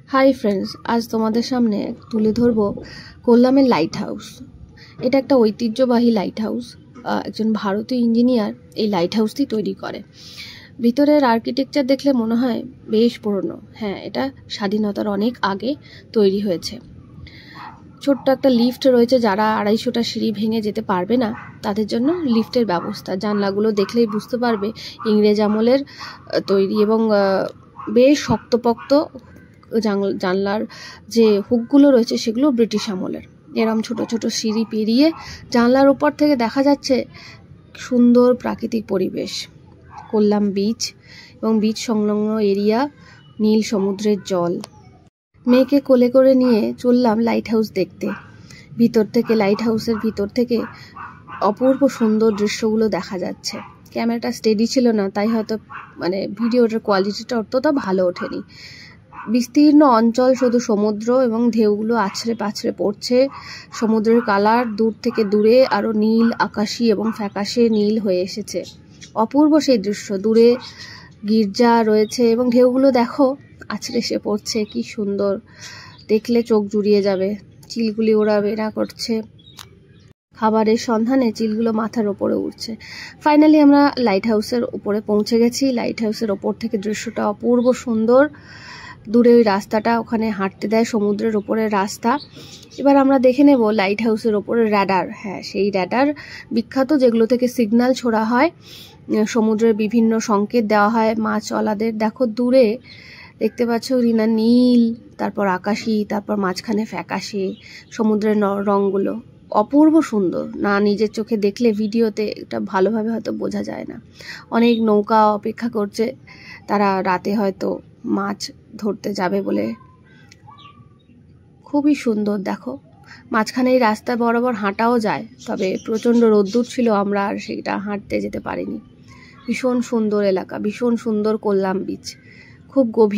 Hi friends, আজ তোমাদের সামনে তুলে ধরবো কোল্লামের লাইট হাউস। এটা একটা ঐতিহ্যবাহী লাইট হাউস। একজন ভারতীয় ইঞ্জিনিয়ার এই লাইট হাউসটি তৈরি করে। ভিতরের আর্কিটেকচার দেখলে মনে হয় বেশ পুরনো। হ্যাঁ, এটা স্বাধীনতার অনেক আগে তৈরি হয়েছে। ছোট্ট একটা লিফট রয়েছে, যারা 250টা সিঁড়ি ভেঙে যেতে পারবে না তাদের জন্য লিফটের ব্যবস্থা। জানলাগুলো দেখলেই বুঝতে পারবে ইংরেজ আমলের তৈরি, এবং বেশ শক্তপোক্ত জানলার যে হুকগুলো রয়েছে সেগুলো ব্রিটিশ আমলের। এরম ছোট ছোট সিঁড়ি পেরিয়ে জানলার উপর থেকে দেখা যাচ্ছে সুন্দর প্রাকৃতিক পরিবেশ, কোল্লাম বিচ এবং বিচ সংলগ্ন এরিয়া, নীল সমুদ্রের জল। মেয়েকে কোলে করে নিয়ে চললাম লাইট হাউস দেখতে। লাইট হাউসের ভিতর থেকে অপূর্ব সুন্দর দৃশ্যগুলো দেখা যাচ্ছে। ক্যামেরাটা স্টেডি ছিল না, তাই হয়তো ভিডিওটার কোয়ালিটিটা অতটা ভালো ওঠেনি। বিস্তীর্ণ অঞ্চল, শুধু সমুদ্র এবং ঢেউগুলো আছড়ে পাছড়ে পড়ছে। সমুদ্রের কালার দূর থেকে দূরে আরো নীল, আকাশী এবং ফ্যাকাশে নীল হয়ে এসেছে। অপূর্ব সেই দৃশ্য। দূরে গির্জা রয়েছে এবং ঢেউগুলো দেখো আছড়ে এসে পড়ছে, কি সুন্দর! দেখলে চোখ জুড়িয়ে যাবে। চিলগুলি ওড়াবেড়া করছে, খাবারের সন্ধানে চিলগুলো মাথার ওপরে উঠছে। ফাইনালি আমরা লাইট হাউসের উপরে পৌঁছে গেছি। লাইট হাউসের ওপর থেকে দৃশ্যটা অপূর্ব সুন্দর। দূরে ওই রাস্তাটা, ওখানে হাঁটতে দেয়, সমুদ্রের ওপরে রাস্তা। এবার আমরা দেখে নেব লাইট হাউসের ওপরে র্যাডার। হ্যাঁ, সেই র্যাডার বিখ্যাত, যেগুলো থেকে সিগন্যাল ছোড়া হয়, সমুদ্রের বিভিন্ন সংকেত দেওয়া হয় মাছওয়ালাদের। দেখো দূরে দেখতে পাচ্ছ রিনা নীল, তারপর আকাশী, তারপর মাঝখানে ফ্যাকাশে সমুদ্রের রঙগুলো অপূর্ব সুন্দর। না নিজের চোখে দেখলে ভিডিওতে এটা ভালোভাবে হয়তো বোঝা যায় না। অনেক নৌকা অপেক্ষা করছে, তারা রাতে হয়তো মাছ ধরতে যাবে বলে। খুবই সুন্দর। দেখো মাঝখানে এই রাস্তা বরাবর হাঁটাও যায়, তবে প্রচণ্ড রোদ্দুর ছিল, আমরা আর সেটা হাঁটতে যেতে পারিনি। ভীষণ সুন্দর এলাকা, ভীষণ সুন্দর কোল্লাম বিচ, খুব গভীর।